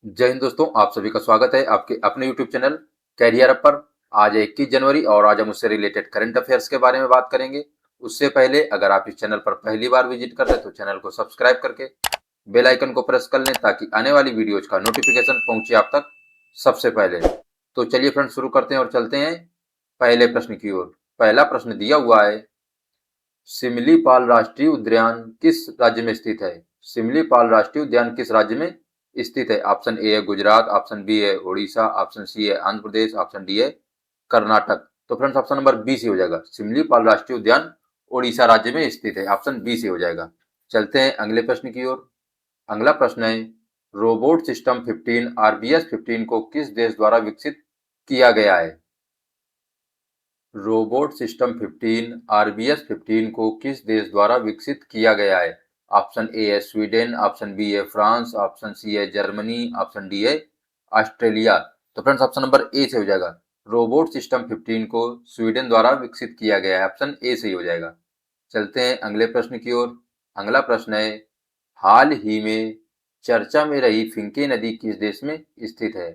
जय हिंद दोस्तों, आप सभी का स्वागत है आपके अपने यूट्यूब चैनल कैरियर अप पर। आज है 21 जनवरी और आज हम उससे रिलेटेड करंट अफेयर्स के बारे में बात करेंगे। उससे पहले अगर आप इस चैनल पर पहली बार विजिट कर रहे हैं तो चैनल को सब्सक्राइब करके बेल आइकन को प्रेस कर लें ताकि आने वाली वीडियोज का नोटिफिकेशन पहुंचे आप तक सबसे पहले। तो चलिए फ्रेंड्स, शुरू करते हैं और चलते हैं पहले प्रश्न की ओर। पहला प्रश्न दिया हुआ है, सिमलीपाल राष्ट्रीय उद्यान किस राज्य में स्थित है? सिमलीपाल राष्ट्रीय उद्यान किस राज्य में स्थित है? ऑप्शन ए है गुजरात, ऑप्शन बी है उड़ीसा, ऑप्शन सी है आंध्र प्रदेश, ऑप्शन डी है कर्नाटक। तो फ्रेंड्स ऑप्शन नंबर बी से हो जाएगा, सिमलीपाल राष्ट्रीय उद्यान उड़ीसा राज्य में स्थित है। ऑप्शन बी से हो जाएगा। चलते हैं अगले प्रश्न की ओर। अगला प्रश्न है, रोबोट सिस्टम 15 आरबीएस 15 को किस देश द्वारा विकसित किया गया है? रोबोट सिस्टम 15 आरबीएस 15 को किस देश द्वारा विकसित किया गया है? ऑप्शन ए है स्वीडन, ऑप्शन बी है फ्रांस, ऑप्शन सी है जर्मनी, ऑप्शन डी है ऑस्ट्रेलिया। तो फ्रेंड्स ऑप्शन नंबर ए से हो जाएगा, रोबोट सिस्टम 15 को स्वीडन द्वारा विकसित किया गया है। ऑप्शन ए से ही हो जाएगा। चलते हैं अगले प्रश्न की ओर। अगला प्रश्न है, हाल ही में चर्चा में रही फिंके नदी किस देश में स्थित है?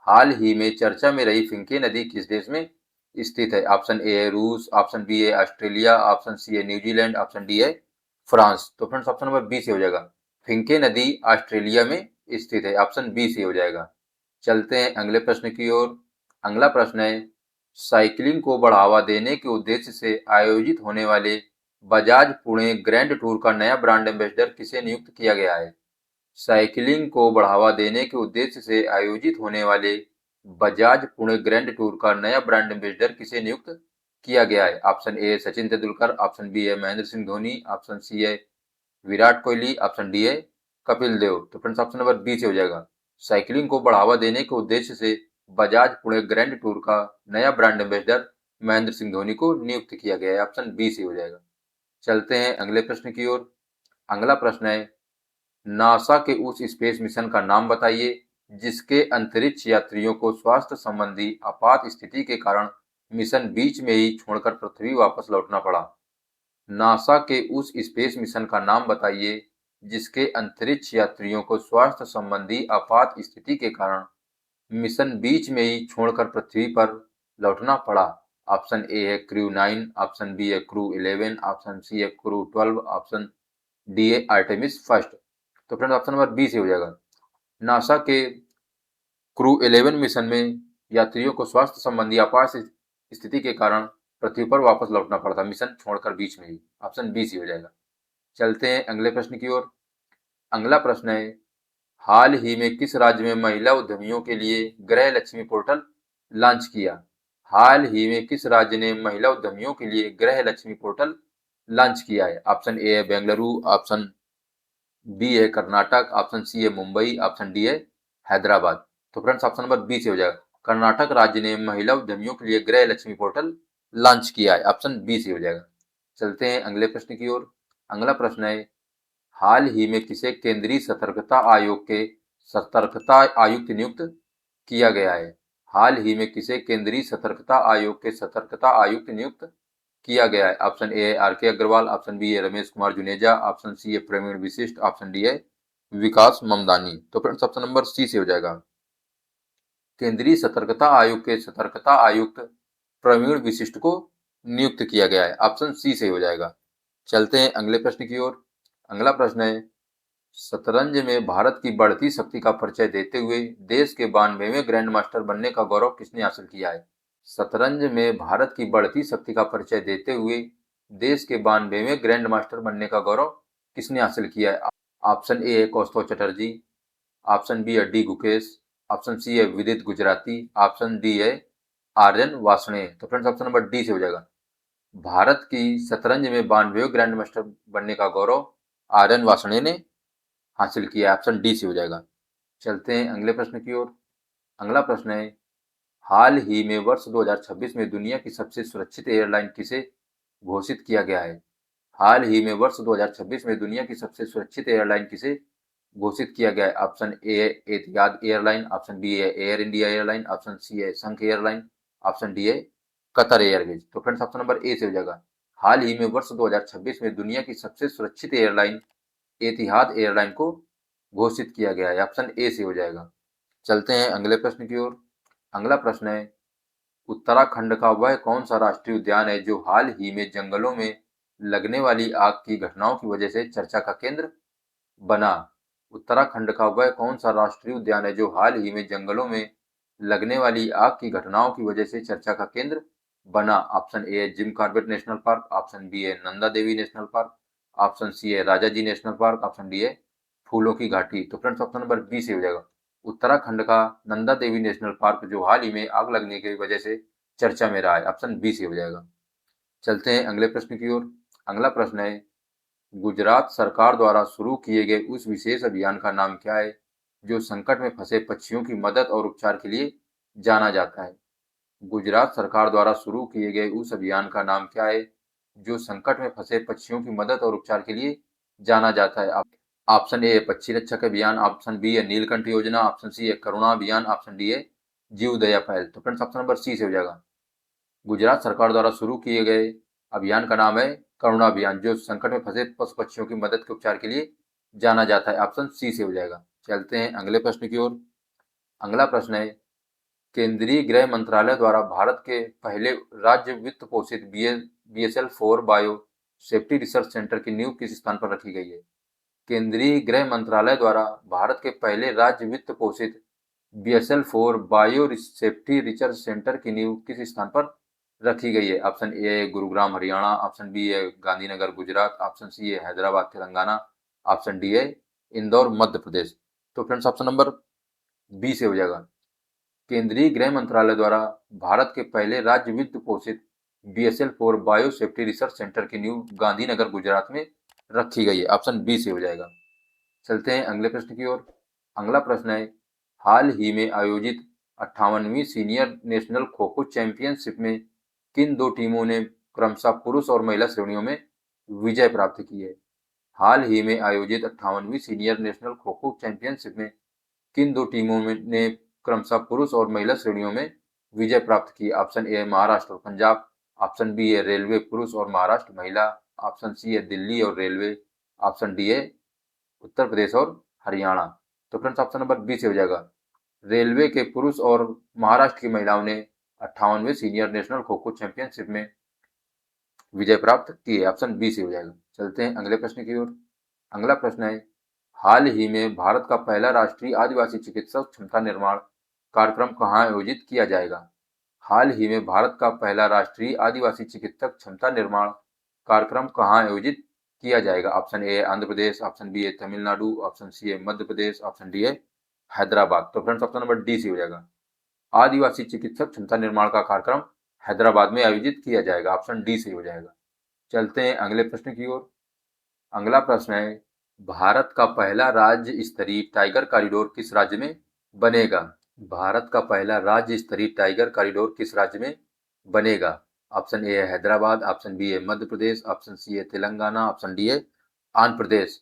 हाल ही में चर्चा में रही फिंके नदी किस देश में स्थित है? ऑप्शन ए है रूस, ऑप्शन बी है ऑस्ट्रेलिया, ऑप्शन सी है न्यूजीलैंड, ऑप्शन डी है फ्रांस। तो फ्रेंड्स ऑप्शन नंबर बी से हो जाएगा, फिंके नदी ऑस्ट्रेलिया में स्थित है। ऑप्शन बी से हो जाएगा। चलते हैं अगले प्रश्न की ओर। अगला प्रश्न है, साइकिलिंग को बढ़ावा देने के उद्देश्य से आयोजित होने वाले बजाज पुणे ग्रैंड टूर का नया ब्रांड एम्बेसडर किसे नियुक्त किया गया है? साइकिलिंग को बढ़ावा देने के उद्देश्य से आयोजित होने वाले बजाज पुणे ग्रैंड टूर का नया ब्रांड एम्बेसडर किसे नियुक्त किया गया है? Option A Sachin Tendulkar, option B है महेंद्र सिंह धोनी, ऑप्शन सी है विराट कोहली, ऑप्शन डी है कपिल देव। तो फ्रेंड्स ऑप्शन नंबर बी से हो जाएगा, साइकिलिंग को बढ़ावा देने के उद्देश्य से बजाज पुणे ग्रैंड टूर का नया ब्रांड एम्बेसडर महेंद्र सिंह धोनी को नियुक्त किया गया है। ऑप्शन बी से हो जाएगा। चलते हैं अगले प्रश्न की ओर। अगला प्रश्न है, नासा के उस स्पेस मिशन का नाम बताइए जिसके अंतरिक्ष यात्रियों को स्वास्थ्य संबंधी आपात स्थिति के कारण मिशन बीच में ही छोड़कर पृथ्वी वापस लौटना पड़ा। नासा के उस स्पेस मिशन का नाम बताइए जिसके अंतरिक्ष यात्रियों को स्वास्थ्य संबंधी आपात स्थिति के कारण मिशन बीच में ही छोड़कर पृथ्वी पर लौटना पड़ा। ऑप्शन ए है क्रू 9, ऑप्शन बी है क्रू 11, ऑप्शन सी है क्रू 12, ऑप्शन डी है आर्टेमिस फर्स्ट। तो फ्रेंड्स ऑप्शन नंबर बी से हो जाएगा, नासा के क्रू 11 मिशन में यात्रियों को स्वास्थ्य संबंधी आपात स्थिति के कारण पृथ्वी पर वापस लौटना पड़ा था, मिशन छोड़कर बीच में ही। ऑप्शन बी से हो जाएगा। चलते हैं अगले प्रश्न की ओर। अगला प्रश्न है, हाल ही में किस राज्य में महिला उद्यमियों के लिए गृह लक्ष्मी पोर्टल लॉन्च किया? हाल ही में किस राज्य ने महिला उद्यमियों के लिए गृह लक्ष्मी पोर्टल लॉन्च किया है? ऑप्शन ए है बेंगलुरु, ऑप्शन बी है कर्नाटक, ऑप्शन सी है मुंबई, ऑप्शन डी है हैदराबाद। तो फ्रेंड्स ऑप्शन नंबर बी से हो जाएगा, कर्नाटक राज्य ने महिला उद्यमियों के लिए गृह लक्ष्मी पोर्टल लॉन्च किया है। ऑप्शन बी से हो जाएगा। चलते हैं अगले प्रश्न की ओर। अगला प्रश्न है, हाल ही में किसे केंद्रीय सतर्कता आयोग के सतर्कता आयुक्त नियुक्त किया गया है? हाल ही में किसे केंद्रीय सतर्कता आयोग के सतर्कता आयुक्त नियुक्त किया गया है? ऑप्शन ए है आर के अग्रवाल, ऑप्शन बी है रमेश कुमार जुनेजा, ऑप्शन सी है प्रवीण विशिष्ट, ऑप्शन डी है विकास ममदानी। तो फ्रेंड्स ऑप्शन नंबर सी से हो जाएगा, केंद्रीय सतर्कता आयोग के सतर्कता आयुक्त प्रवीण विशिष्ट को नियुक्त किया गया है। ऑप्शन सी से हो जाएगा। चलते हैं अगले प्रश्न की ओर। अगला प्रश्न है, शतरंज में भारत की बढ़ती शक्ति का परिचय देते हुए देश के 92वें ग्रैंड मास्टर बनने का गौरव किसने हासिल किया है? शतरंज में भारत की बढ़ती शक्ति का परिचय देते हुए देश के 92वें ग्रैंड मास्टर बनने का गौरव किसने हासिल किया है? ऑप्शन ए है कौस्तव चटर्जी, ऑप्शन बी है डी गुकेश, ऑप्शन सी है विदित गुजराती, ऑप्शन डी है आर्यन वासणे। तो फ्रेंड्स ऑप्शन नंबर डी से हो जाएगा, भारत की शतरंज में 92वें ग्रैंड मास्टर बनने का गौरव आर्यन वासणे ने हासिल किया। ऑप्शन डी से हो जाएगा। चलते हैं अगले प्रश्न की ओर। अगला प्रश्न है, हाल ही में वर्ष 2026 में दुनिया की सबसे सुरक्षित एयरलाइन किसे घोषित किया गया है? हाल ही में वर्ष 2026 में दुनिया की सबसे सुरक्षित एयरलाइन किसे घोषित किया गया है? ऑप्शन ए है एतिहाद एयरलाइन, ऑप्शन बी है air India airline, option C है संख एयरलाइन, ऑप्शन डी है कतर एयरवेज। तो फ्रेंड्स ऑप्शन नंबर ए से हो जाएगा, हाल ही में वर्ष 2026 में दुनिया की सबसे सुरक्षित एयरलाइन एतिहाद एयरलाइन को घोषित किया गया है। ऑप्शन ए से हो जाएगा। चलते हैं अगले प्रश्न की ओर। अगला प्रश्न है, उत्तराखंड का वह कौन सा राष्ट्रीय उद्यान है जो हाल ही में जंगलों में लगने वाली आग की घटनाओं की वजह से चर्चा का केंद्र बना? उत्तराखंड का वह कौन सा राष्ट्रीय उद्यान है जो हाल ही में जंगलों में लगने वाली आग की घटनाओं की वजह से चर्चा का केंद्र बना? ऑप्शन ए है Jim Corbett national park, option B है Nanda Devi national park, option C है Rajaji national park, option D है फूलों की घाटी। तो फ्रेंड्स ऑप्शन नंबर बी से हो जाएगा। उत्तराखंड का नंदा देवी नेशनल पार्क जो हाल ही में आग लगने की वजह से चर्चा में रहा है, ऑप्शन बी से हो जाएगा। चलते हैं अगले प्रश्न की ओर। अगला प्रश्न है, गुजरात सरकार द्वारा शुरू किए गए उस विशेष अभियान का नाम क्या है जो संकट में फंसे पक्षियों की मदद और उपचार के लिए जाना जाता है? गुजरात सरकार द्वारा शुरू किए गए उस अभियान का नाम क्या है जो संकट में फंसे पक्षियों की मदद और उपचार के लिए जाना जाता है? ऑप्शन ए है पक्षी रक्षक अभियान, ऑप्शन बी है नीलकंठ योजना, ऑप्शन सी है करुणा अभियान, ऑप्शन डी है जीव दया पहल। तो फ्रेंड्स ऑप्शन नंबर सी से हो जाएगा। गुजरात सरकार द्वारा शुरू किए गए अभियान का नाम है करुणा अभियान जो संकट में फंसे पशु पक्षियों की मदद के उपचार के लिए जाना जाता है, ऑप्शन सी से हो जाएगा। चलते हैं अगले प्रश्न की ओर। अगला प्रश्न है, केंद्रीय गृह मंत्रालय द्वारा भारत के पहले राज्य वित्त पोषित BSL-4 bio safety research centre की नींव किस स्थान पर रखी गई है? केंद्रीय गृह मंत्रालय द्वारा भारत के पहले राज्य वित्त पोषित BSL-4 bio safety research centre की नींव किस स्थान पर रखी गई है? ऑप्शन ए है गुरुग्राम हरियाणा, ऑप्शन बी है गांधीनगर गुजरात, ऑप्शन सी है हैदराबाद तेलंगाना, ऑप्शन डी है इंदौर मध्य प्रदेश। तो फ्रेंड्स ऑप्शन नंबर बी से हो जाएगा। केंद्रीय गृह मंत्रालय द्वारा भारत के पहले राज्य वित्त पोषित BSL-4 bio safety research centre की नींव गांधीनगर गुजरात में रखी गई है, ऑप्शन बी से हो जाएगा। चलते हैं अगले प्रश्न की ओर। अगला प्रश्न है, हाल ही में आयोजित 58वीं senior national kho kho championship में किन दो टीमों ने क्रमशः पुरुष और महिला श्रेणियों में विजय प्राप्त की है? हाल ही में आयोजित 58वीं senior national kho kho championship में किन दो टीमों ने क्रमशः पुरुष और महिला श्रेणियों में विजय प्राप्त की? ऑप्शन ए है महाराष्ट्र और पंजाब, ऑप्शन बी है रेलवे पुरुष और महाराष्ट्र महिला, ऑप्शन सी है दिल्ली और रेलवे, ऑप्शन डी है उत्तर प्रदेश और हरियाणा। तो फ्रेंड्स ऑप्शन नंबर बी से हो जाएगा। रेलवे के पुरुष और महाराष्ट्र की महिलाओं ने 58वें senior national kho kho championship में विजय प्राप्त की है, ऑप्शन बी से हो जाएगा। चलते हैं अगले प्रश्न की ओर। अगला प्रश्न है, हाल ही में भारत का पहला राष्ट्रीय आदिवासी चिकित्सक क्षमता निर्माण कार्यक्रम कहाँ आयोजित किया जाएगा? हाल ही में भारत का पहला राष्ट्रीय आदिवासी चिकित्सक क्षमता निर्माण कार्यक्रम कहाँ आयोजित किया जाएगा? ऑप्शन ए है आंध्र प्रदेश, ऑप्शन बी है तमिलनाडु, ऑप्शन सी है मध्य प्रदेश, ऑप्शन डी है हैदराबाद। तो फ्रेंड्स ऑप्शन नंबर डी से हो जाएगा। आदिवासी चिकित्सक क्षमता निर्माण का कार्यक्रम हैदराबाद में आयोजित किया जाएगा, ऑप्शन डी से हो जाएगा। चलते हैं अगले प्रश्न की ओर। अगला प्रश्न है, भारत का पहला राज्य स्तरीय टाइगर कॉरिडोर किस राज्य में बनेगा? भारत का पहला राज्य स्तरीय टाइगर कॉरिडोर किस राज्य में बनेगा? ऑप्शन ए है हैदराबाद, ऑप्शन बी है मध्य प्रदेश, ऑप्शन सी है तेलंगाना, ऑप्शन डी है आंध्र प्रदेश।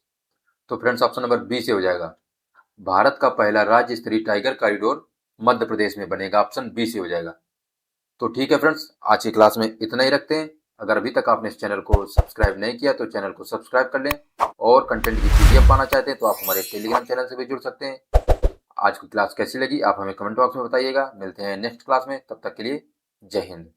तो फ्रेंड्स ऑप्शन नंबर बी से हो जाएगा। भारत का पहला राज्य स्तरीय टाइगर कॉरिडोर मध्य प्रदेश में बनेगा, ऑप्शन बी से हो जाएगा। तो ठीक है फ्रेंड्स, आज की क्लास में इतना ही रखते हैं। अगर अभी तक आपने इस चैनल को सब्सक्राइब नहीं किया तो चैनल को सब्सक्राइब कर लें और कंटेंट की PDF पाना चाहते हैं तो आप हमारे टेलीग्राम चैनल से भी जुड़ सकते हैं। आज की क्लास कैसी लगी आप हमें कमेंट बॉक्स में बताइएगा। मिलते हैं नेक्स्ट क्लास में, तब तक के लिए जय हिंद।